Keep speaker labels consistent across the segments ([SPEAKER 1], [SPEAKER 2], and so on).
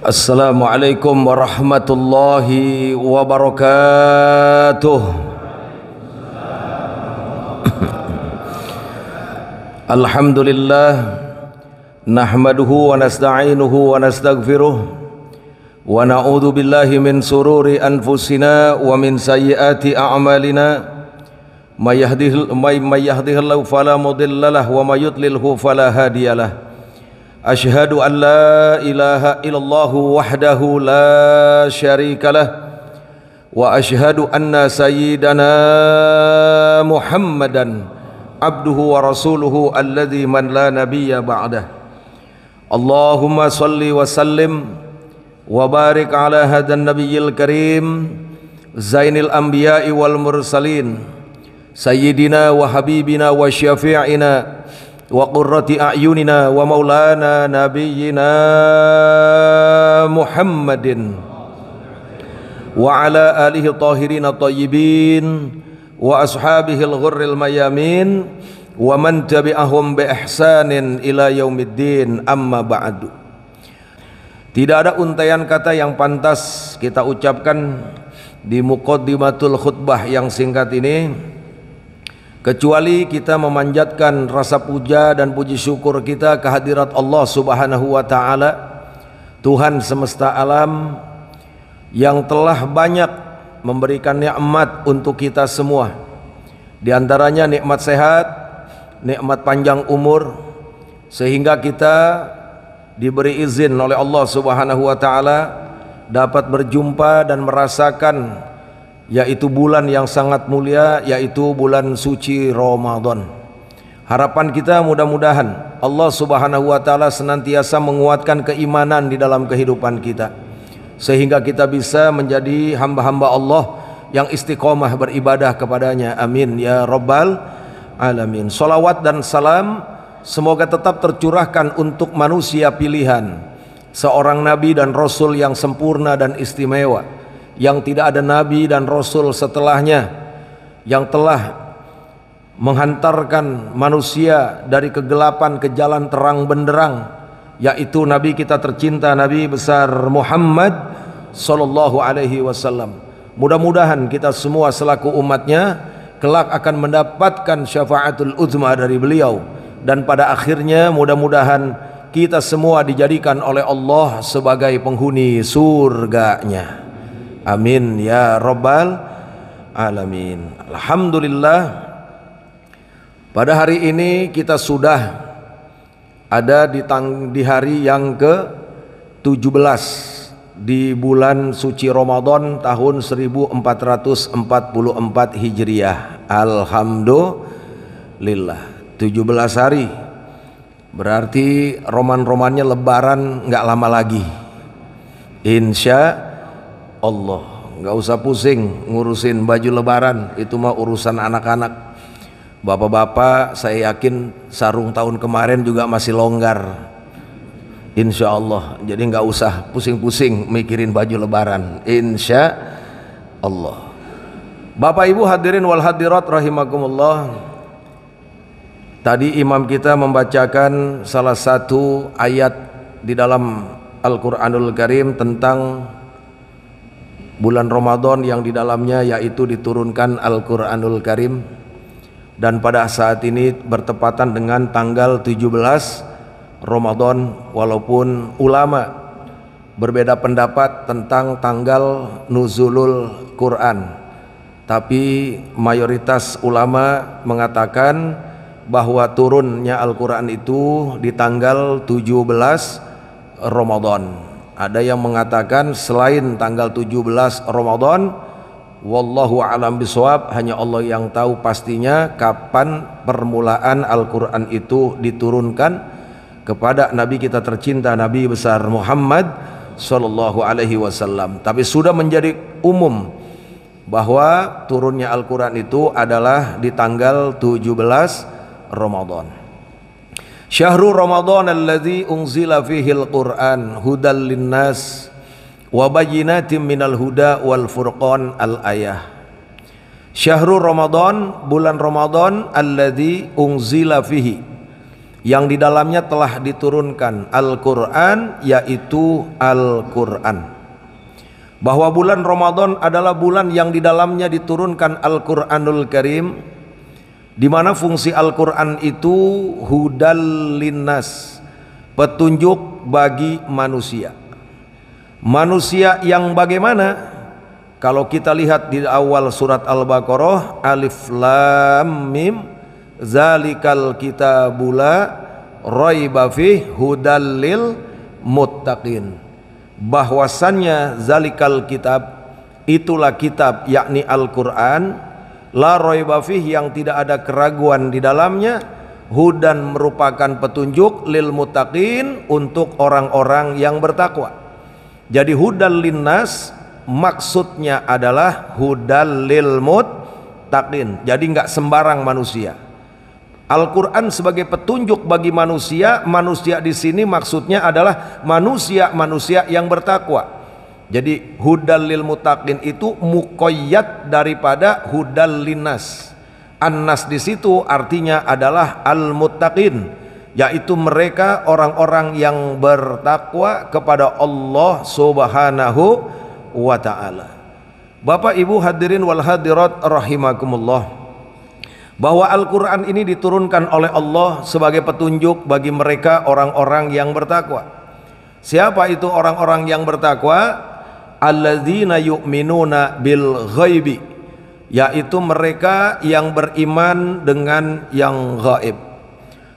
[SPEAKER 1] Assalamualaikum warahmatullahi wabarakatuh. Alhamdulillah, nahmaduhu wa nasta'inuhu wa nastaghfiruh wa na'udzu billahi min sururi anfusina wa min sayyiati a'malina. May yahdihillahu fala mudhillalah wa may yudlilhu fala hadiyalah. Ashhadu an la ilaha illallah wahdahu la syarika lah wa ashhadu anna sayyidana Muhammadan abduhu wa rasuluhu alladzi man la nabiyya ba'dah. Allahumma salli wa sallim wa barik ala hadan nabiyyil karim zainil anbiya'i wal mursalin sayyidina wa habibina wa syafi'ina wa qurrati a'yunina wa maulana nabiyyina Muhammadin wa ala alihi tahirin tayyibin wa ashabihil ghurril mayamin wa man tabi'ahum bi ihsanin ila yaumiddin, amma ba'du. Tidak ada untaian kata yang pantas kita ucapkan di muqaddimatul khutbah yang singkat ini kecuali kita memanjatkan rasa puja dan puji syukur kita kehadirat Allah Subhanahu wa taala, Tuhan semesta alam yang telah banyak memberikan nikmat untuk kita semua. Di antaranya nikmat sehat, nikmat panjang umur, sehingga kita diberi izin oleh Allah Subhanahu wa taala dapat berjumpa dan merasakan yaitu bulan yang sangat mulia, yaitu bulan suci Ramadan. Harapan kita mudah-mudahan Allah Subhanahu wa taala senantiasa menguatkan keimanan di dalam kehidupan kita, sehingga kita bisa menjadi hamba-hamba Allah yang istiqomah beribadah kepadanya. Amin ya rabbal alamin. Salawat dan salam semoga tetap tercurahkan untuk manusia pilihan, seorang nabi dan rasul yang sempurna dan istimewa, yang tidak ada nabi dan rasul setelahnya, yang telah menghantarkan manusia dari kegelapan ke jalan terang benderang, yaitu nabi kita tercinta, Nabi besar Muhammad sallallahu alaihi wasallam. Mudah-mudahan kita semua selaku umatnya kelak akan mendapatkan syafaatul uzma dari beliau, dan pada akhirnya mudah-mudahan kita semua dijadikan oleh Allah sebagai penghuni surganya. Amin ya rabbal alamin. Alhamdulillah, pada hari ini kita sudah ada di hari yang ke-17 di bulan suci Ramadan tahun 1444 Hijriah. Alhamdulillah, 17 hari. Berarti roman-romannya lebaran nggak lama lagi, insya Allah. Nggak usah pusing ngurusin baju lebaran, itu mah urusan anak-anak. Bapak-bapak saya yakin sarung tahun kemarin juga masih longgar, insya Allah. Jadi nggak usah pusing-pusing mikirin baju lebaran, insya Allah. Bapak Ibu hadirin wal hadirat rahimakumullah, tadi imam kita membacakan salah satu ayat di dalam Al-Quranul Karim tentang bulan Ramadan yang di dalamnya yaitu diturunkan Al-Quranul Karim, dan pada saat ini bertepatan dengan tanggal 17 Ramadan. Walaupun ulama berbeda pendapat tentang tanggal nuzulul Quran, tapi mayoritas ulama mengatakan bahwa turunnya Al-Quran itu di tanggal 17 Ramadan. Ada yang mengatakan selain tanggal 17 Ramadan, wallahu a'lam bishawab, hanya Allah yang tahu pastinya kapan permulaan Al-Quran itu diturunkan kepada Nabi kita tercinta, Nabi besar Muhammad sallallahu alaihi wasallam. Tapi sudah menjadi umum bahwa turunnya Al-Quran itu adalah di tanggal 17 Ramadan. Syahrul Ramadan alladzi unzila fihil Qur'an hudal linnas wa bayyinatin minal huda wal furqan al-ayah. Syahrul Ramadan, bulan Ramadan, alladzi unzila fihi, yang di dalamnya telah diturunkan Al-Quran, yaitu Al-Quran. Bahwa bulan Ramadan adalah bulan yang di dalamnya diturunkan Al-Quranul Karim, di mana fungsi Al-Quran itu hudal linnas, petunjuk bagi manusia. Manusia yang bagaimana? Kalau kita lihat di awal surat Al-Baqarah, Alif Lam Mim, zalikal kitabula raiba fih hudal lil muttaqin. Bahwasannya zalikal kitab, itulah kitab, yakni Al-Quran, la raiba fih, yang tidak ada keraguan di dalamnya, hudan, merupakan petunjuk, lil muttaqin, untuk orang-orang yang bertakwa. Jadi hudal linnas maksudnya adalah hudal lil muttaqin, jadi nggak sembarang manusia. Al-Quran sebagai petunjuk bagi manusia. Manusia di sini maksudnya adalah manusia-manusia yang bertakwa. Jadi hudal lil muttaqin itu muqayyad daripada hudal linnas. An-nas di situ artinya adalah al-muttaqin, yaitu mereka orang-orang yang bertakwa kepada Allah Subhanahu wa ta'ala. Bapak Ibu hadirin wal hadirat rahimakumullah, bahwa Al-Quran ini diturunkan oleh Allah sebagai petunjuk bagi mereka orang-orang yang bertakwa. Siapa itu orang-orang yang bertakwa? Alladzina yu'minuna bil ghaibi, yaitu mereka yang beriman dengan yang gaib.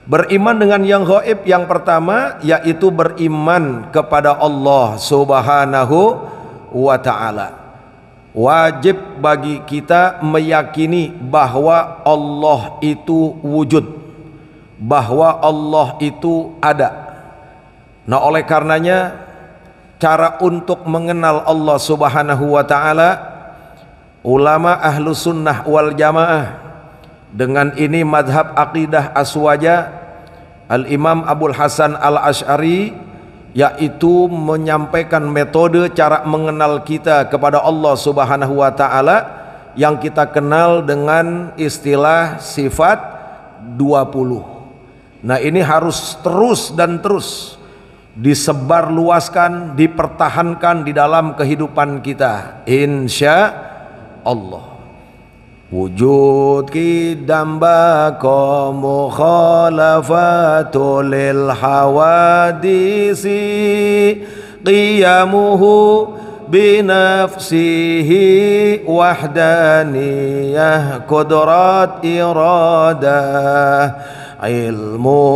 [SPEAKER 1] Beriman dengan yang gaib yang pertama yaitu beriman kepada Allah Subhanahu wa ta'ala. Wajib bagi kita meyakini bahwa Allah itu wujud, bahwa Allah itu ada. Nah, oleh karenanya cara untuk mengenal Allah Subhanahu wa ta'ala, ulama ahlu sunnah wal jamaah, dengan ini madhab aqidah aswaja Al-Imam Abul Hasan Al-Asy'ari, yaitu menyampaikan metode cara mengenal kita kepada Allah Subhanahu wa ta'ala yang kita kenal dengan istilah sifat 20. Nah, ini harus terus dan terus disebarluaskan, dipertahankan di dalam kehidupan kita, insya Allah. Wujud kidam bako mukhalafatu lil hawadisi, qiyamuhu binafsihi wahdaniyah qudrat iradah, ilmu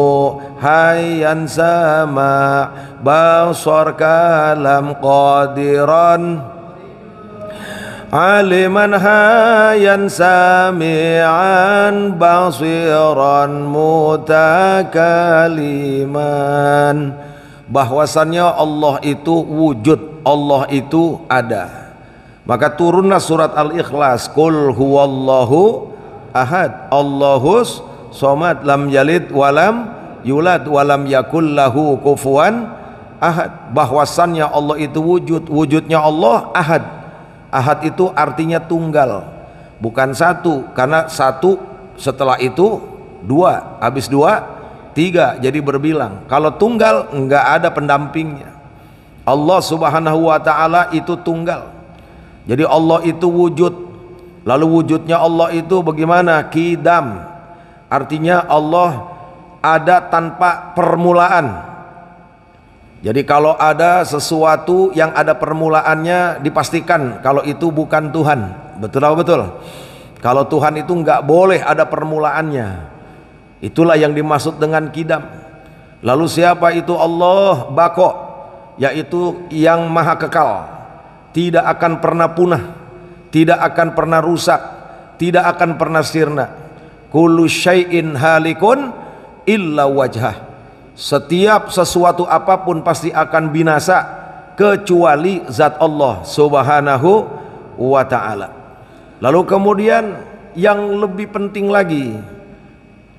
[SPEAKER 1] hayyan sama basar kalam qadiran, aliman hayan sami'an basiran mutakaliman. Bahwasannya Allah itu wujud, Allah itu ada. Maka turunlah surat Al-Ikhlas, Qul huwallahu ahad, Allahus somad, lam yalid walam yulad walam yakul lahu kufuwan ahad. Bahwasannya Allah itu wujud, wujudnya Allah ahad. Ahad itu artinya tunggal, bukan satu, karena satu setelah itu dua, habis dua tiga, jadi berbilang. Kalau tunggal enggak ada pendampingnya. Allah Subhanahu wa ta'ala itu tunggal. Jadi Allah itu wujud. Lalu wujudnya Allah itu bagaimana? Qidam, artinya Allah ada tanpa permulaan. Jadi kalau ada sesuatu yang ada permulaannya, dipastikan kalau itu bukan Tuhan. Betul atau betul? Kalau Tuhan itu nggak boleh ada permulaannya. Itulah yang dimaksud dengan qidam. Lalu siapa itu Allah? Baqo, yaitu yang maha kekal, tidak akan pernah punah, tidak akan pernah rusak, tidak akan pernah sirna. Kullu syai'in halikun illa wajhah. Setiap sesuatu apapun pasti akan binasa kecuali zat Allah Subhanahu wa ta'ala. Lalu kemudian yang lebih penting lagi,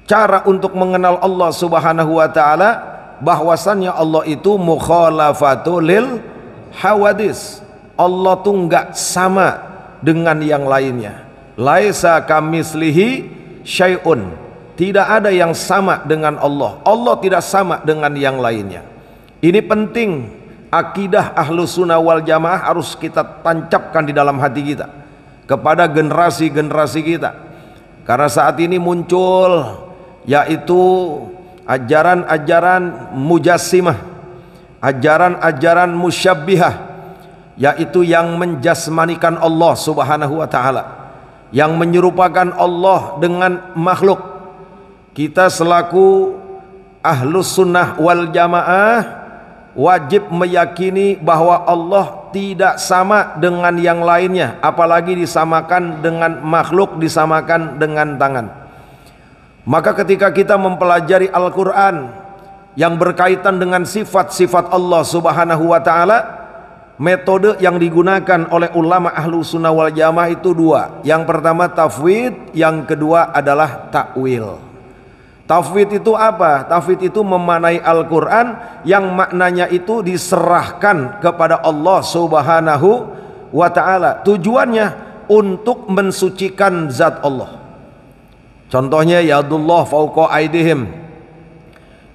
[SPEAKER 1] cara untuk mengenal Allah Subhanahu wa ta'ala, bahwasannya Allah itu mukhalafatu lil hawadis. Allah tuh enggak sama dengan yang lainnya. Laisa kamislihi syai'un, Tidak ada yang sama dengan Allah. Allah tidak sama dengan yang lainnya. Ini penting. Akidah Ahlus Sunnah wal Jamaah harus kita tancapkan di dalam hati kita kepada generasi-generasi kita. Karena saat ini muncul yaitu ajaran-ajaran mujassimah, ajaran-ajaran musyabbihah, yaitu yang menjasmanikan Allah Subhanahu wa taala, yang menyerupakan Allah dengan makhluk. Kita selaku Ahlus Sunnah wal Jamaah wajib meyakini bahwa Allah tidak sama dengan yang lainnya, apalagi disamakan dengan makhluk, disamakan dengan tangan. Maka ketika kita mempelajari Al-Quran yang berkaitan dengan sifat-sifat Allah Subhanahu wa ta'ala, metode yang digunakan oleh ulama Ahlus Sunnah wal Jamaah itu dua. Yang pertama tafwid, yang kedua adalah takwil. Tafwid itu apa? Tafwid itu memanai Al-Quran yang maknanya itu diserahkan kepada Allah Subhanahu wa ta'ala. Tujuannya untuk mensucikan zat Allah. Contohnya yadullah fauqa aidihim.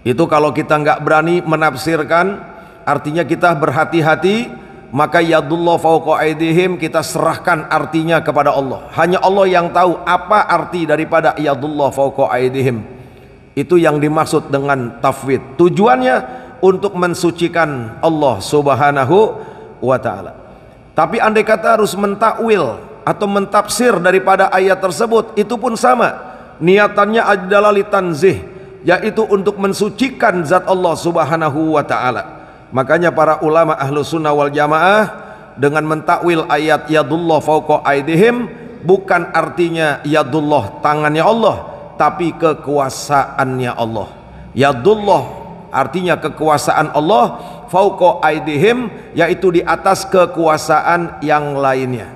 [SPEAKER 1] Itu kalau kita nggak berani menafsirkan, artinya kita berhati-hati, maka yadullah fauqa aidihim kita serahkan artinya kepada Allah. Hanya Allah yang tahu apa arti daripada yadullah fauqa aidihim. Itu yang dimaksud dengan tafwid. Tujuannya untuk mensucikan Allah Subhanahu wa ta'ala. Tapi andai kata harus mentakwil atau mentafsir daripada ayat tersebut, itu pun sama. Niatannya adalah litanzih, yaitu untuk mensucikan zat Allah Subhanahu wa ta'ala. Makanya para ulama Ahlus Sunnah wal Jamaah dengan mentakwil ayat yadullah fauqa aidihim, bukan artinya yadullah tangannya Allah, tapi kekuasaannya Allah. Yadullah artinya kekuasaan Allah, fauqa aidihim yaitu di atas kekuasaan yang lainnya.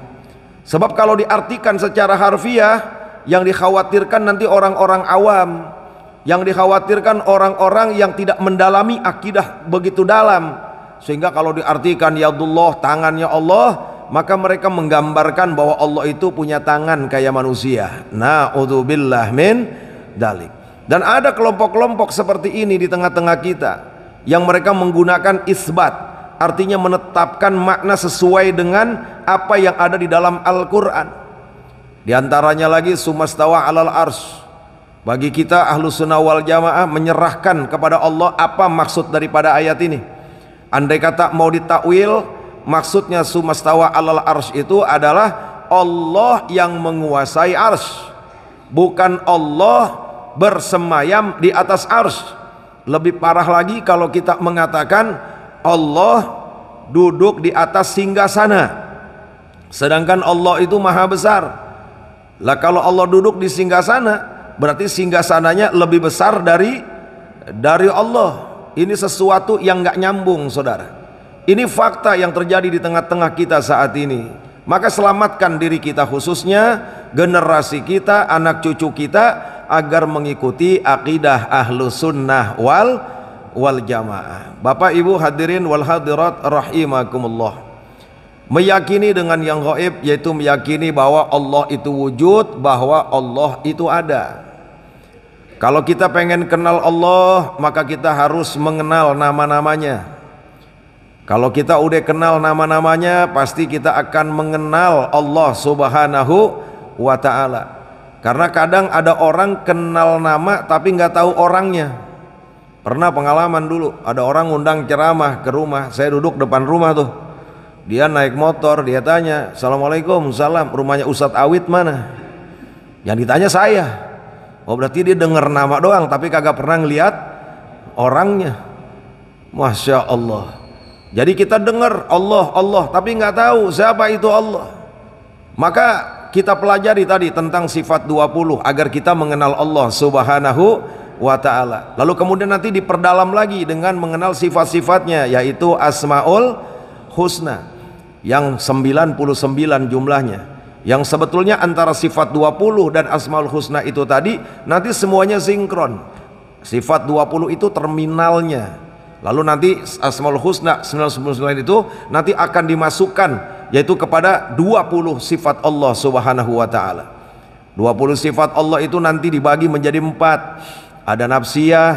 [SPEAKER 1] Sebab kalau diartikan secara harfiah, yang dikhawatirkan nanti orang-orang awam, yang dikhawatirkan orang-orang yang tidak mendalami akidah begitu dalam, sehingga kalau diartikan yadullah tangannya Allah, maka mereka menggambarkan bahwa Allah itu punya tangan kayak manusia. Na'udzubillah min dalik. Dan ada kelompok-kelompok seperti ini di tengah-tengah kita, yang mereka menggunakan isbat, artinya menetapkan makna sesuai dengan apa yang ada di dalam Al-Quran. Di antaranya lagi sumastawa alal arsy. Bagi kita Ahlus Sunnah wal Jamaah menyerahkan kepada Allah apa maksud daripada ayat ini. Andai kata mau ditakwil, maksudnya sumastawa alal arsy itu adalah Allah yang menguasai arsy, bukan Allah bersemayam di atas arsy. Lebih parah lagi kalau kita mengatakan Allah duduk di atas singgasana, sedangkan Allah itu maha besar. Lah kalau Allah duduk di singgasana, berarti singgasananya lebih besar dari Allah. Ini sesuatu yang nggak nyambung, saudara. Ini fakta yang terjadi di tengah-tengah kita saat ini. Maka selamatkan diri kita, khususnya generasi kita, anak cucu kita, agar mengikuti akidah Ahlus Sunnah wal Jamaah. Bapak Ibu hadirin wal hadirat rahimakumullah. Meyakini dengan yang gaib, yaitu meyakini bahwa Allah itu wujud, bahwa Allah itu ada. Kalau kita pengen kenal Allah, maka kita harus mengenal nama-namanya. Kalau kita udah kenal nama-namanya, pasti kita akan mengenal Allah Subhanahu wa ta'ala. Karena kadang ada orang kenal nama tapi nggak tahu orangnya. Pernah pengalaman dulu, ada orang ngundang ceramah ke rumah, saya duduk depan rumah tuh. Dia naik motor, dia tanya, "Assalamualaikum." "Salam." "Rumahnya Ustadz Awid mana?" Yang ditanya saya. Oh, berarti dia dengar nama doang tapi kagak pernah ngeliat orangnya. Masya Allah. Jadi kita dengar Allah, Allah, tapi nggak tahu siapa itu Allah. Maka kita pelajari tadi tentang sifat 20 agar kita mengenal Allah Subhanahu wa ta'ala. Lalu kemudian nanti diperdalam lagi dengan mengenal sifat-sifatnya, yaitu Asmaul Husna yang 99 jumlahnya, yang sebetulnya antara sifat 20 dan Asmaul Husna itu tadi nanti semuanya sinkron. Sifat 20 itu terminalnya, lalu nanti Asmaul Husna 99 itu nanti akan dimasukkan yaitu kepada 20 sifat Allah Subhanahu wa ta'ala. 20 sifat Allah itu nanti dibagi menjadi 4. Ada nafsiyah,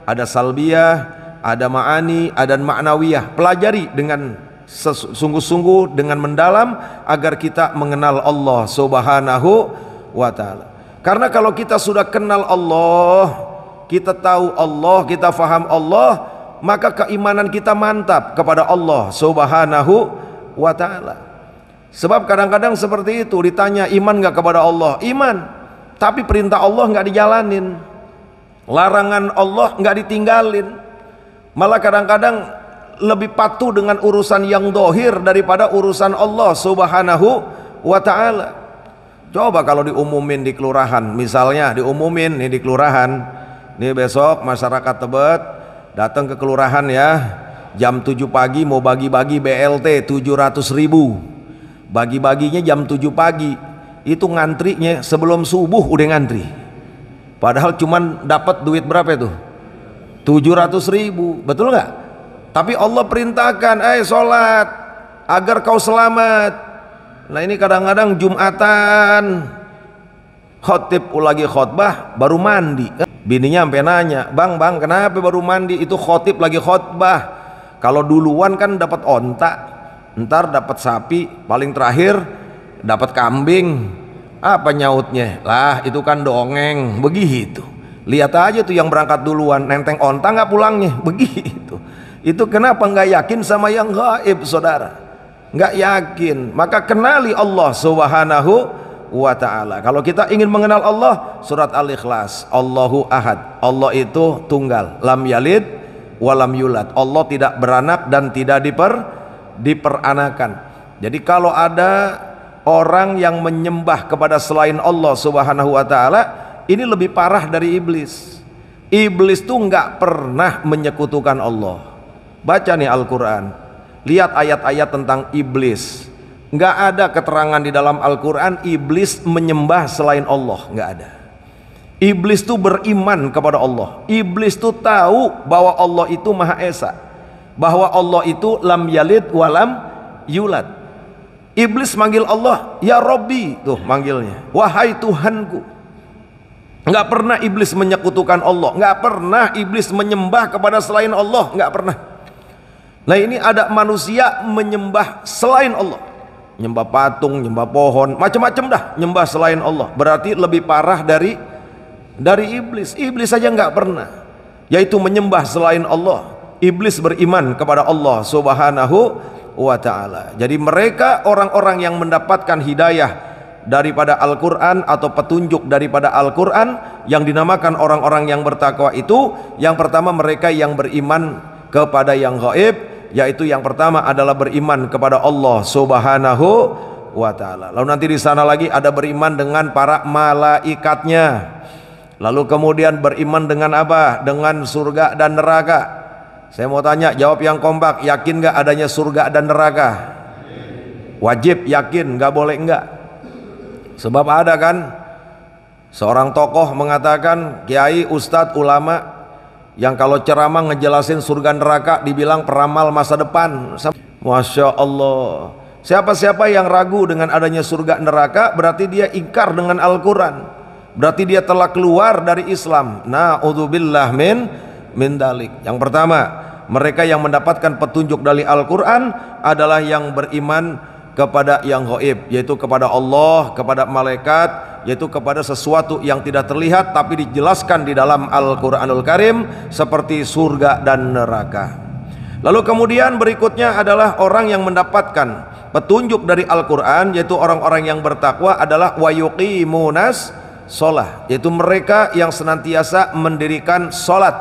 [SPEAKER 1] ada salbiyah, ada ma'ani, ada ma'nawiyah. Pelajari dengan sungguh-sungguh, dengan mendalam, agar kita mengenal Allah Subhanahu wa ta'ala. Karena kalau kita sudah kenal Allah, kita tahu Allah, kita faham Allah, maka keimanan kita mantap kepada Allah Subhanahu wa ta'ala. Sebab kadang-kadang seperti itu, ditanya iman gak kepada Allah? Iman, tapi perintah Allah gak dijalanin, larangan Allah gak ditinggalin. Malah kadang-kadang lebih patuh dengan urusan yang dohir daripada urusan Allah Subhanahu wa ta'ala. Coba kalau diumumin di kelurahan, misalnya diumumin nih di kelurahan, nih besok masyarakat Tebet datang ke kelurahan ya, jam 7 pagi mau bagi-bagi BLT 700.000. Bagi-baginya jam 7 pagi, itu ngantrinya sebelum subuh udah ngantri. Padahal cuman dapat duit berapa itu? 700.000, betul nggak? Tapi Allah perintahkan, sholat agar kau selamat. Nah ini kadang-kadang Jumatan, khotib lagi khotbah baru mandi. Bininya sampai nanya, bang kenapa baru mandi? Itu khotib lagi khotbah. Kalau duluan kan dapat onta, ntar dapat sapi, paling terakhir dapat kambing. Apa nyautnya? Lah itu kan dongeng, begitu. Lihat aja tuh yang berangkat duluan, nenteng onta nggak pulangnya, begitu. Itu kenapa nggak yakin sama yang gaib, saudara? Nggak yakin. Maka kenali Allah Subhanahu wa ta'ala. Kalau kita ingin mengenal Allah, surat Al-Ikhlas, Allahu Ahad, Allah itu tunggal, lam yalid walam yulad. Allah tidak beranak dan tidak diperanakan. Jadi kalau ada orang yang menyembah kepada selain Allah Subhanahu wa ta'ala, ini lebih parah dari iblis. Iblis tuh nggak pernah menyekutukan Allah. Baca nih Al-Quran, lihat ayat-ayat tentang iblis. Nggak ada keterangan di dalam Al-Quran iblis menyembah selain Allah, nggak ada. Iblis tuh beriman kepada Allah. Iblis tuh tahu bahwa Allah itu Maha Esa, bahwa Allah itu lam yalid walam yulad. Iblis manggil Allah ya Robbi, tuh manggilnya, wahai Tuhanku. Nggak pernah iblis menyekutukan Allah, nggak pernah iblis menyembah kepada selain Allah, nggak pernah. Nah ini ada manusia menyembah selain Allah, nyembah patung, nyembah pohon, macam-macam dah nyembah selain Allah. Berarti lebih parah dari iblis. Iblis saja nggak pernah, yaitu menyembah selain Allah. Iblis beriman kepada Allah Subhanahu wa ta'ala. Jadi mereka orang-orang yang mendapatkan hidayah daripada Al-Quran atau petunjuk daripada Al-Quran, yang dinamakan orang-orang yang bertakwa itu, yang pertama mereka yang beriman kepada yang gaib, yaitu yang pertama adalah beriman kepada Allah Subhanahu wa ta'ala. Lalu nanti di sana lagi ada beriman dengan para malaikatnya. Lalu kemudian beriman dengan apa? Dengan surga dan neraka. Saya mau tanya, jawab yang kompak, yakin gak adanya surga dan neraka? Wajib yakin, gak boleh enggak. Sebab ada kan seorang tokoh mengatakan, kiai, ustadz, ulama, yang kalau ceramah ngejelasin surga neraka dibilang peramal masa depan. Masya Allah. Siapa-siapa yang ragu dengan adanya surga neraka, berarti dia ingkar dengan Al-Quran, berarti dia telah keluar dari Islam. Na'udzubillah min dalik. Yang pertama, mereka yang mendapatkan petunjuk dari Al-Quran adalah yang beriman kepada yang gaib, yaitu kepada Allah, kepada malaikat, yaitu kepada sesuatu yang tidak terlihat tapi dijelaskan di dalam Al-Quranul Karim, seperti surga dan neraka. Lalu kemudian berikutnya adalah orang yang mendapatkan petunjuk dari Al-Quran, yaitu orang-orang yang bertakwa, adalah wa yuqimunas sholah, yaitu mereka yang senantiasa mendirikan sholat.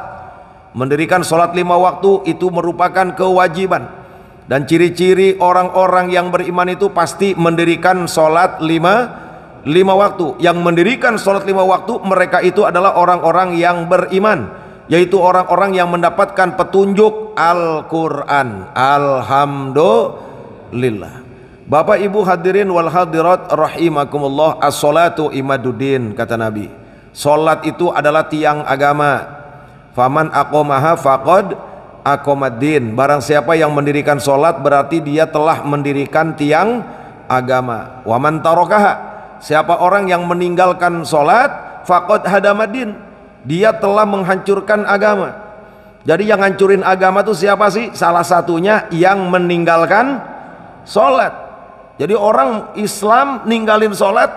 [SPEAKER 1] Mendirikan sholat 5 waktu itu merupakan kewajiban. Dan ciri-ciri orang-orang yang beriman itu pasti mendirikan sholat 5 waktu. Yang mendirikan sholat 5 waktu, mereka itu adalah orang-orang yang beriman, yaitu orang-orang yang mendapatkan petunjuk Al-Quran. Alhamdulillah. Bapak ibu hadirin wal hadirat rahimakumullah, as-sholatu imaduddin, kata Nabi. Sholat itu adalah tiang agama. Faman aqomaha faqad aqomaddin. Barang siapa yang mendirikan sholat, berarti dia telah mendirikan tiang agama. Waman tarokaha, siapa orang yang meninggalkan sholat faqad hadamadin, dia telah menghancurkan agama. Jadi yang hancurin agama itu siapa sih? Salah satunya yang meninggalkan sholat. Jadi orang Islam ninggalin sholat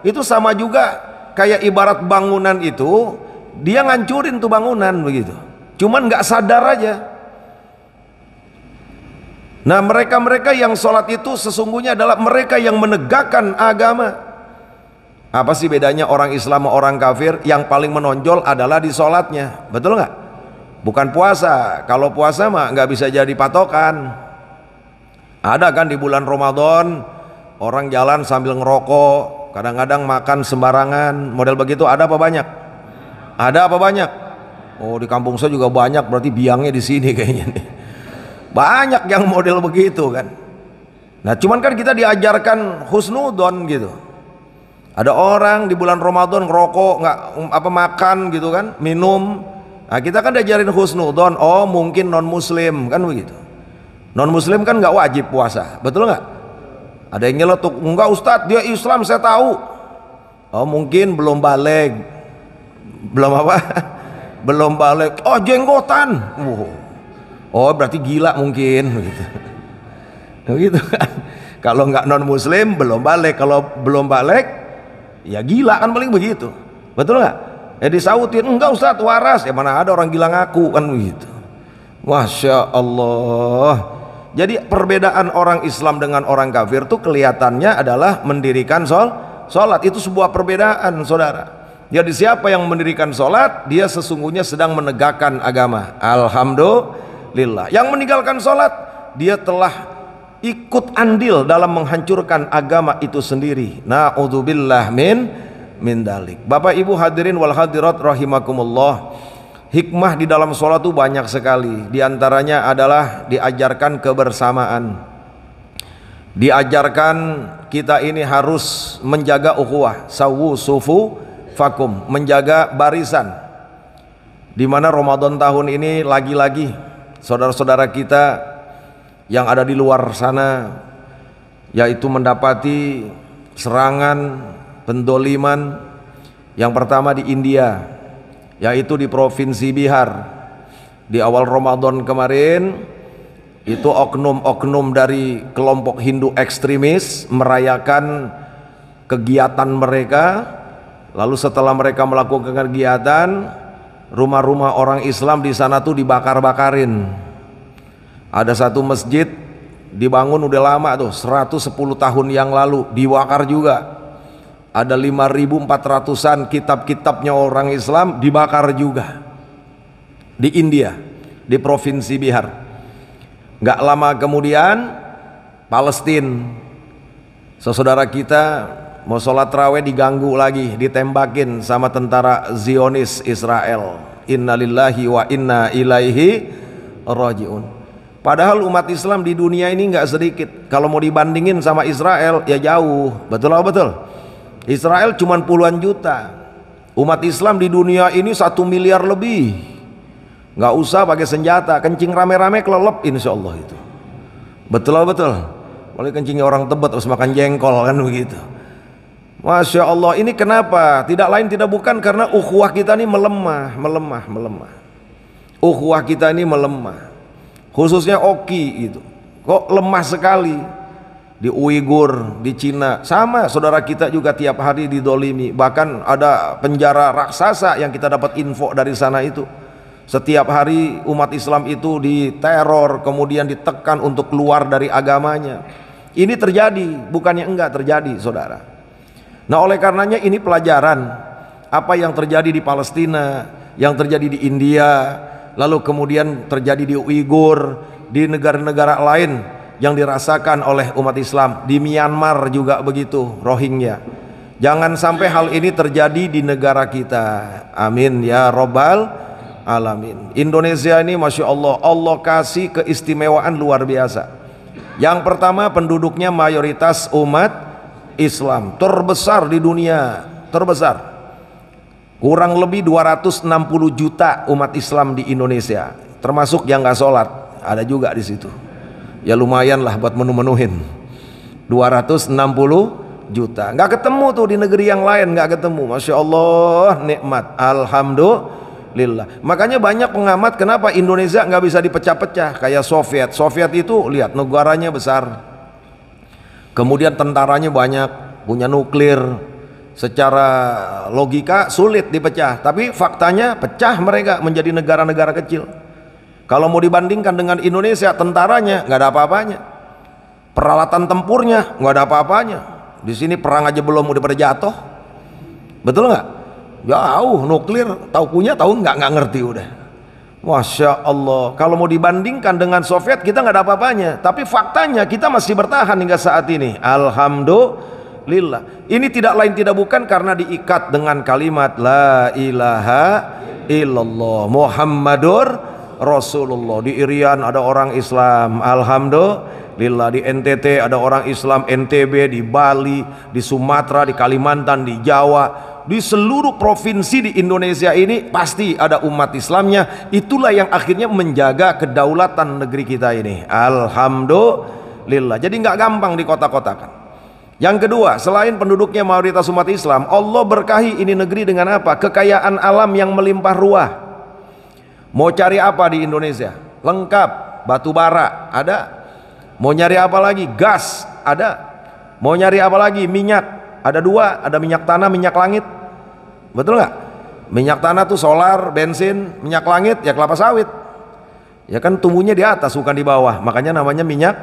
[SPEAKER 1] itu sama juga kayak ibarat bangunan itu, dia ngancurin tuh bangunan begitu, cuman nggak sadar aja. Nah, mereka-mereka yang sholat itu sesungguhnya adalah mereka yang menegakkan agama. Apa sih bedanya orang Islam sama orang kafir? Yang paling menonjol adalah di sholatnya, betul nggak? Bukan puasa. Kalau puasa mah nggak bisa jadi patokan. Ada kan di bulan Ramadan orang jalan sambil ngerokok, kadang-kadang makan sembarangan, model begitu. Ada apa banyak? Ada apa banyak? Oh, di kampung saya juga banyak, berarti biangnya di sini kayaknya nih. Banyak yang model begitu kan. Nah, cuman kan kita diajarkan husnudon gitu. Ada orang di bulan Ramadan ngerokok, nggak apa makan gitu kan, minum. Nah, kita kan diajarin husnudon. Oh, mungkin non muslim kan begitu. Non muslim kan nggak wajib puasa, betul nggak? Ada yang nyeletuk, enggak Ustadz, dia Islam saya tahu. Oh, mungkin belum balik. Belum apa? Belum balik. Oh, jenggotan. Oh, berarti gila mungkin begitu. Begitu kan. Kalau nggak non muslim belum balik, kalau belum balik ya gila kan, paling begitu. Betul nggak? Ya disautin, enggak Ustadz waras. Ya mana ada orang gila ngaku kan begitu. Masya Allah. Jadi perbedaan orang Islam dengan orang kafir tuh kelihatannya adalah mendirikan sholat. Itu sebuah perbedaan, saudara. Jadi siapa yang mendirikan sholat, dia sesungguhnya sedang menegakkan agama. Alhamdulillah. Yang meninggalkan sholat, dia telah ikut andil dalam menghancurkan agama itu sendiri. Na'udzubillah min dalik. Bapak Ibu hadirin wal hadirat rahimakumullah. Hikmah di dalam sholat itu banyak sekali. Di antaranya adalah diajarkan kebersamaan. Diajarkan kita ini harus menjaga ukhuwah, sawu sufu fakum, menjaga barisan. Di mana Ramadan tahun ini lagi-lagi saudara-saudara kita yang ada di luar sana yaitu mendapati serangan, pendoliman. Yang pertama di India, yaitu di provinsi Bihar. Di awal Ramadan kemarin itu oknum-oknum dari kelompok Hindu ekstremis merayakan kegiatan mereka. Lalu setelah mereka melakukan kegiatan, rumah-rumah orang Islam di sana tuh dibakar-bakarin. Ada satu masjid dibangun udah lama tuh, 110 tahun yang lalu, dibakar juga. Ada 5.400-an kitab-kitabnya orang Islam dibakar juga di India, di provinsi Bihar. Gak lama kemudian Palestina, saudara kita mau sholat tarawih diganggu lagi, ditembakin sama tentara Zionis Israel. Innalillahi wa inna ilaihi rajiun. Padahal umat Islam di dunia ini nggak sedikit. Kalau mau dibandingin sama Israel ya jauh, betul atau betul? Israel cuma puluhan juta, umat Islam di dunia ini 1 miliar lebih. Nggak usah pakai senjata, kencing rame-rame kelelep insya Allah itu. Betul betul. Boleh kencingnya orang Tebet harus makan jengkol kan begitu. Masya Allah, ini kenapa? Tidak lain tidak bukan karena ukhuwah kita ini melemah. Ukhuwah kita ini melemah, khususnya Oki gitu. Kok lemah sekali. Di Uighur, di Cina sama, saudara kita juga tiap hari didolimi. Bahkan ada penjara raksasa yang kita dapat info dari sana itu. Setiap hari umat Islam itu diteror, kemudian ditekan untuk keluar dari agamanya. Ini terjadi, bukannya enggak terjadi, saudara. Nah, oleh karenanya ini pelajaran apa yang terjadi di Palestina, yang terjadi di India, lalu kemudian terjadi di Uighur, di negara-negara lain yang dirasakan oleh umat Islam. Di Myanmar juga begitu, Rohingya. Jangan sampai hal ini terjadi di negara kita. Amin ya Rabbal Alamin. Indonesia ini Masya Allah, Allah kasih keistimewaan luar biasa. Yang pertama, penduduknya mayoritas umat Islam, terbesar di dunia, terbesar. Kurang lebih 260 juta umat Islam di Indonesia, termasuk yang nggak sholat, ada juga di situ. Ya lumayan lah buat menu-menuhin. 260 juta. Nggak ketemu tuh di negeri yang lain, nggak ketemu. Masya Allah, nikmat. Alhamdulillah. Makanya banyak pengamat kenapa Indonesia nggak bisa dipecah-pecah kayak Soviet. Soviet itu lihat negaranya besar, kemudian tentaranya banyak, punya nuklir. Secara logika sulit dipecah, tapi faktanya pecah mereka menjadi negara-negara kecil. Kalau mau dibandingkan dengan Indonesia, tentaranya nggak ada apa-apanya, peralatan tempurnya nggak ada apa-apanya. Di sini perang aja belum udah pada jatuh, betul nggak? Jauh nuklir, tahu punya tahu nggak ngerti udah. Masya Allah. Kalau mau dibandingkan dengan Soviet, kita nggak ada apa-apanya, tapi faktanya kita masih bertahan hingga saat ini. Alhamdulillah. Ini tidak lain tidak bukan karena diikat dengan kalimat la ilaha illallah Muhammadur Rasulullah. Di Irian ada orang Islam, alhamdulillah. Di NTT ada orang Islam, NTB, di Bali, di Sumatera, di Kalimantan, di Jawa, di seluruh provinsi di Indonesia ini pasti ada umat Islamnya. Itulah yang akhirnya menjaga kedaulatan negeri kita ini. Alhamdulillah. Jadi nggak gampang dikotak-kotakan. Yang kedua, selain penduduknya mayoritas umat Islam, Allah berkahi ini negeri dengan apa? Kekayaan alam yang melimpah ruah. Mau cari apa di Indonesia? Lengkap. Batu bara ada. Mau nyari apa lagi? Gas ada. Mau nyari apa lagi? Minyak ada dua, ada minyak tanah, minyak langit. Betul nggak? Minyak tanah tuh solar, bensin. Minyak langit ya kelapa sawit. Ya kan tumbuhnya di atas bukan di bawah, makanya namanya minyak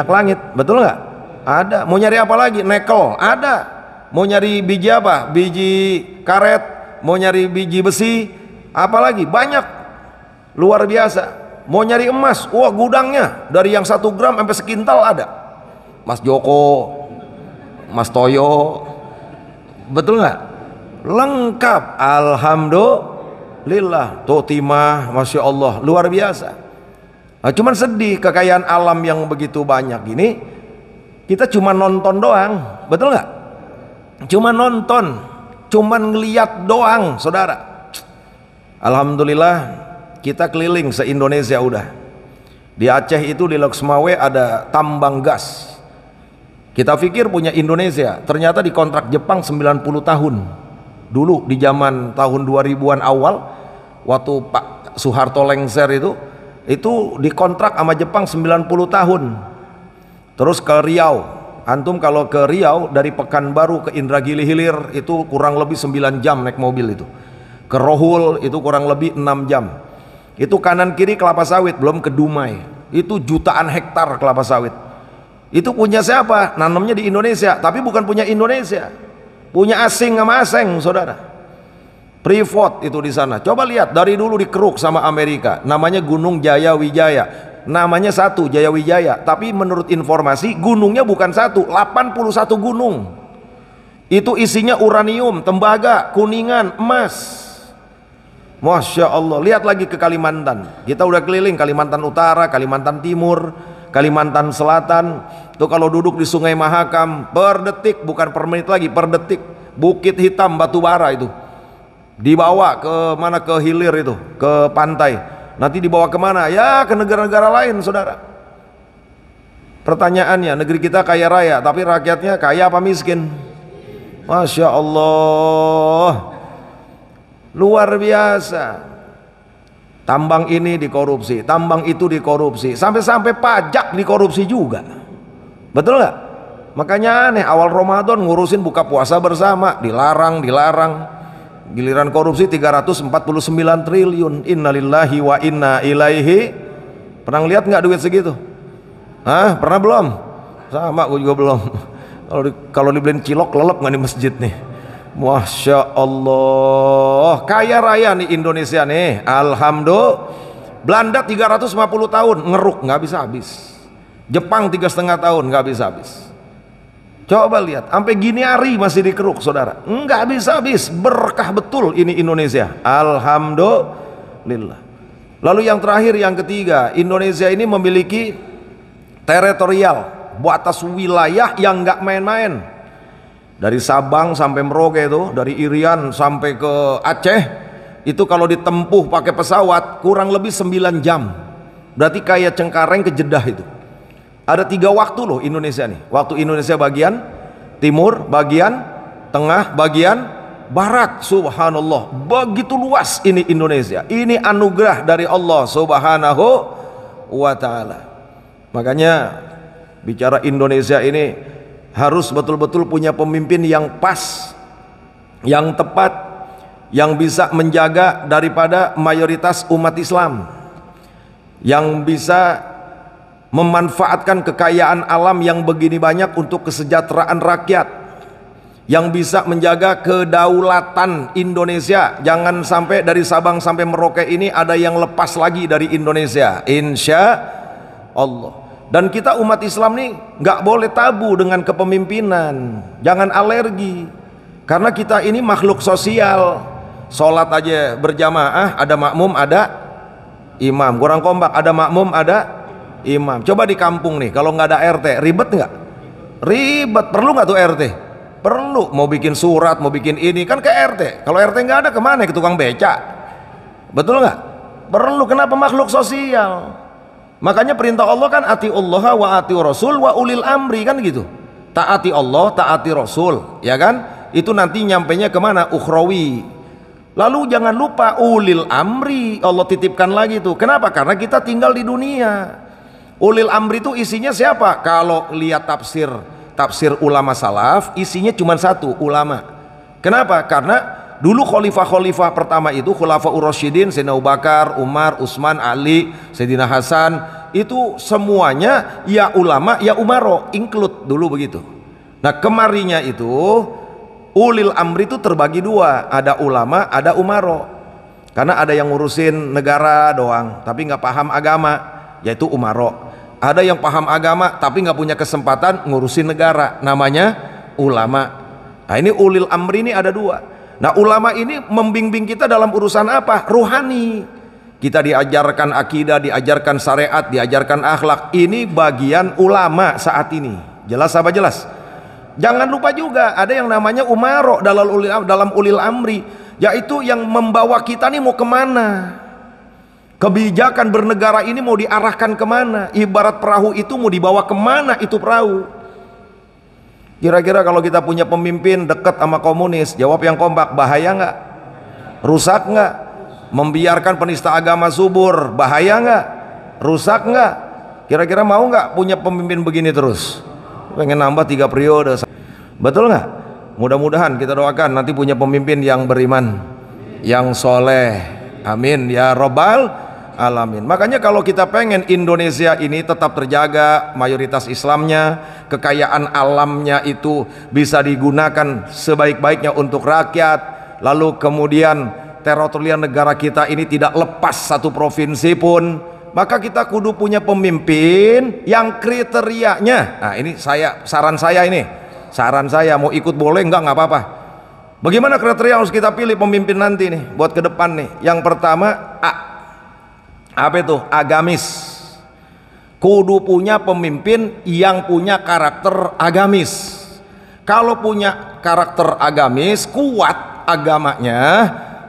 [SPEAKER 1] langit. Betul nggak? Ada. Mau nyari apa lagi? Nikel ada. Mau nyari biji apa? Biji karet. Mau nyari biji besi. Apalagi banyak, luar biasa. Mau nyari emas, wah gudangnya dari yang 1 gram sampai sekintal ada. Mas Joko, Mas Toyo, betul nggak? Lengkap, alhamdulillah. Tuh timah, masya Allah, luar biasa. Nah, cuman sedih kekayaan alam yang begitu banyak ini. Kita cuma nonton doang, betul nggak? Cuma nonton, cuma ngeliat doang, saudara. Alhamdulillah kita keliling se-Indonesia udah. Di Aceh itu di Loksmawe ada tambang gas. Kita pikir punya Indonesia, ternyata dikontrak Jepang 90 tahun. Dulu di zaman tahun 2000-an awal, waktu Pak Soeharto lengser itu dikontrak sama Jepang 90 tahun. Terus ke Riau, antum kalau ke Riau dari Pekanbaru ke Indragiri Hilir itu kurang lebih 9 jam naik mobil itu. Ke Rohul itu kurang lebih 6 jam. Itu kanan kiri kelapa sawit, belum ke Dumai. Itu jutaan hektar kelapa sawit. Itu punya siapa? Nanamnya di Indonesia, tapi bukan punya Indonesia. Punya asing sama asing, saudara. Freeport itu di sana. Coba lihat dari dulu dikeruk sama Amerika. Namanya Gunung Jaya Wijaya. Namanya satu, Jaya Wijaya, tapi menurut informasi gunungnya bukan satu, 81 gunung. Itu isinya uranium, tembaga, kuningan, emas. Masya Allah. Lihat lagi ke Kalimantan. Kita udah keliling Kalimantan Utara, Kalimantan Timur, Kalimantan Selatan. Tuh kalau duduk di Sungai Mahakam, per detik, bukan per menit lagi, per detik. Bukit Hitam, batu bara itu dibawa ke mana? Ke hilir itu, ke pantai. Nanti dibawa kemana? Ya ke negara-negara lain, saudara. Pertanyaannya, negeri kita kaya raya, tapi rakyatnya kaya apa miskin? Masya Allah, luar biasa. Tambang ini dikorupsi, tambang itu dikorupsi, sampai-sampai pajak dikorupsi juga. Betul nggak? Makanya aneh, awal Ramadan ngurusin buka puasa bersama, dilarang. Giliran korupsi 349 triliun. Innalillahi wa inna ilaihi. Pernah lihat nggak duit segitu? Hah? Pernah belum? Sama, gue juga belum. Kalau dibeliin cilok lelep nggak di masjid nih? Masya Allah, kaya raya nih Indonesia nih. Alhamdulillah. Belanda 350 tahun ngeruk nggak bisa habis. Jepang 3,5 tahun nggak bisa habis. Coba lihat, sampai gini hari masih dikeruk, saudara. Nggak bisa habis, berkah betul ini Indonesia. Alhamdulillah. Lalu yang terakhir, yang ketiga, Indonesia ini memiliki teritorial, batas wilayah yang nggak main-main. Dari Sabang sampai Merauke itu, dari Irian sampai ke Aceh, itu kalau ditempuh pakai pesawat kurang lebih 9 jam. Berarti kayak Cengkareng ke Jeddah itu. Ada 3 waktu loh Indonesia nih. Waktu Indonesia bagian timur, bagian tengah, bagian barat. Subhanallah, begitu luas ini Indonesia. Ini anugerah dari Allah Subhanahu wa ta'ala. Makanya bicara Indonesia ini harus betul-betul punya pemimpin yang pas, yang tepat, yang bisa menjaga daripada mayoritas umat Islam, yang bisa memanfaatkan kekayaan alam yang begini banyak untuk kesejahteraan rakyat, yang bisa menjaga kedaulatan Indonesia. Jangan sampai dari Sabang sampai Merauke ini ada yang lepas lagi dari Indonesia, insya Allah. Dan kita umat Islam nih nggak boleh tabu dengan kepemimpinan, jangan alergi, karena kita ini makhluk sosial. Sholat aja berjamaah, ada makmum, ada imam. Kurang kompak, ada makmum, ada imam. Coba di kampung nih, kalau nggak ada RT, ribet nggak? Ribet. Perlu nggak tuh RT? Perlu. Mau bikin surat, mau bikin ini, kan ke RT. Kalau RT nggak ada, kemana? Ke tukang beca. Betul nggak? Perlu. Kenapa? Makhluk sosial. Makanya perintah Allah kan atiullah wa ati rasul wa ulil amri, kan gitu. Taati Allah, taati Rasul, ya kan? Itu nanti nyampainya kemana? Ukhrawi. Lalu jangan lupa ulil amri, Allah titipkan lagi tuh. Kenapa? Karena kita tinggal di dunia. Ulil amri itu isinya siapa? Kalau lihat tafsir ulama salaf, isinya cuma satu, ulama. Kenapa? Karena dulu khalifah-khalifah pertama itu Khulafaur Rasyidin, Sayyidina Abu Bakar, Umar, Utsman, Ali, Sayyidina Hasan, itu semuanya ya ulama ya umaro, include dulu begitu. Nah kemarinya itu ulil amri itu terbagi dua, ada ulama, ada umaro. Karena ada yang ngurusin negara doang tapi nggak paham agama, yaitu umaro. Ada yang paham agama tapi nggak punya kesempatan ngurusin negara, namanya ulama. Nah ini ulil amri ini ada dua. Nah ulama ini membimbing kita dalam urusan apa? Ruhani. Kita diajarkan akidah, diajarkan syariat, diajarkan akhlak. Ini bagian ulama saat ini. Jelas apa jelas? Jangan lupa juga ada yang namanya umaro dalam ulil amri, yaitu yang membawa kita nih mau kemana, kebijakan bernegara ini mau diarahkan kemana. Ibarat perahu itu mau dibawa kemana itu perahu. Kira-kira kalau kita punya pemimpin dekat sama komunis, jawab yang kompak, bahaya nggak? Rusak nggak? Membiarkan penista agama subur, bahaya nggak? Rusak nggak? Kira-kira mau nggak punya pemimpin begini terus? Pengen nambah 3 periode, betul nggak? Mudah-mudahan kita doakan nanti punya pemimpin yang beriman, yang soleh, amin ya robbal alamin. Makanya kalau kita pengen Indonesia ini tetap terjaga mayoritas Islamnya, kekayaan alamnya itu bisa digunakan sebaik-baiknya untuk rakyat, lalu kemudian teritorial negara kita ini tidak lepas satu provinsi pun, maka kita kudu punya pemimpin yang kriterianya. Nah ini saran saya mau ikut boleh nggak apa-apa. Bagaimana kriteria harus kita pilih pemimpin nanti nih buat ke depan nih? Yang pertama apa itu? Agamis. Kudu punya pemimpin yang punya karakter agamis. Kalau punya karakter agamis, kuat agamanya,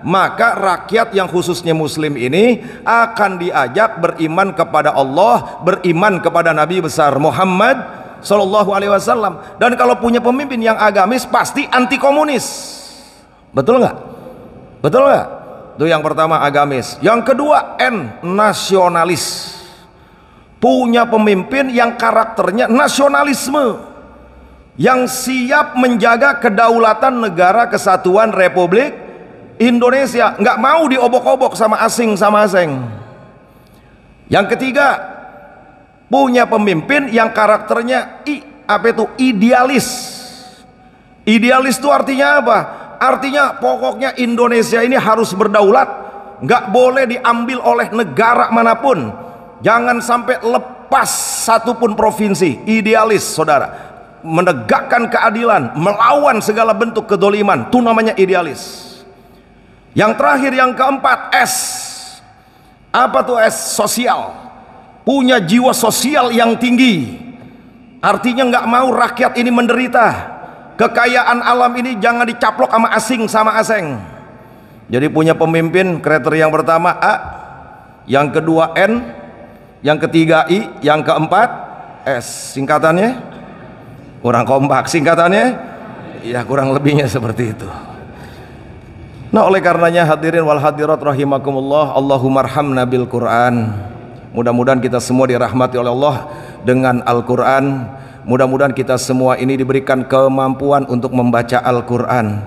[SPEAKER 1] maka rakyat yang khususnya muslim ini akan diajak beriman kepada Allah, beriman kepada Nabi besar Muhammad Sallallahu Alaihi Wasallam. Dan kalau punya pemimpin yang agamis pasti anti komunis, betul nggak? Betul nggak? Itu yang pertama, agamis. Yang kedua, nasionalis. Punya pemimpin yang karakternya nasionalisme, yang siap menjaga kedaulatan negara kesatuan Republik Indonesia, nggak mau diobok-obok sama asing. Yang ketiga, punya pemimpin yang karakternya idealis. Idealis itu artinya apa? Artinya pokoknya Indonesia ini harus berdaulat, nggak boleh diambil oleh negara manapun, jangan sampai lepas satupun provinsi. Idealis, saudara, menegakkan keadilan, melawan segala bentuk kedoliman, itu namanya idealis. Yang terakhir, yang keempat, apa tuh sosial. Punya jiwa sosial yang tinggi, artinya nggak mau rakyat ini menderita. Kekayaan alam ini jangan dicaplok sama asing. Jadi punya pemimpin kriteria yang pertama A, yang kedua N, yang ketiga I, yang keempat S. Singkatannya kurang kompak. Singkatannya ya kurang lebihnya seperti itu. Nah, oleh karenanya hadirin wal hadirat rahimakumullah, Allahumma arhamna bil Quran. Mudah-mudahan kita semua dirahmati oleh Allah dengan Al-Quran. Mudah-mudahan kita semua ini diberikan kemampuan untuk membaca Al-Quran.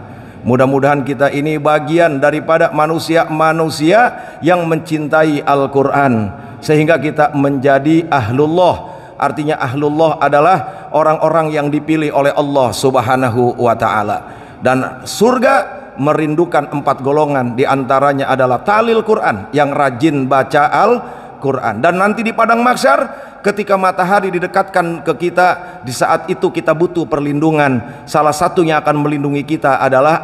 [SPEAKER 1] Mudah-mudahan kita ini bagian daripada manusia-manusia yang mencintai Al-Quran, sehingga kita menjadi ahlullah. Artinya ahlullah adalah orang-orang yang dipilih oleh Allah subhanahu wa ta'ala. Dan surga merindukan 4 golongan, diantaranya adalah talil Quran, yang rajin baca Al-Quran. Dan nanti di padang mahsyar, ketika matahari didekatkan ke kita, di saat itu kita butuh perlindungan. Salah satunya akan melindungi kita adalah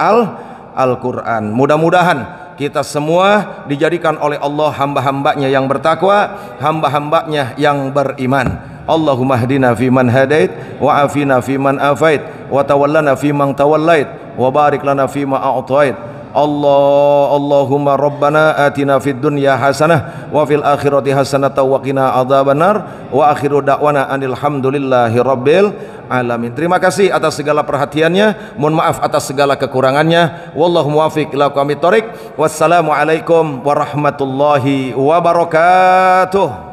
[SPEAKER 1] Al-Quran. Mudah-mudahan kita semua dijadikan oleh Allah hamba-hambanya yang bertakwa, hamba-hambanya yang beriman. Allahumma hdina fiman hadait, wa afina fiman afait, wa tawallana fiman tawallait, wa barik lana fima a'tait. Allahumma rabbana atina fid dunya hasanah wa fil akhirati hasanah wa qina adzabannar, wa akhiru da'wana anil hamdulillahi rabbil alamin. Terima kasih atas segala perhatiannya, mohon maaf atas segala kekurangannya. Wallahu muwaffiq ila aqwamit thoriq. Wassalamu alaikum warahmatullahi wabarakatuh.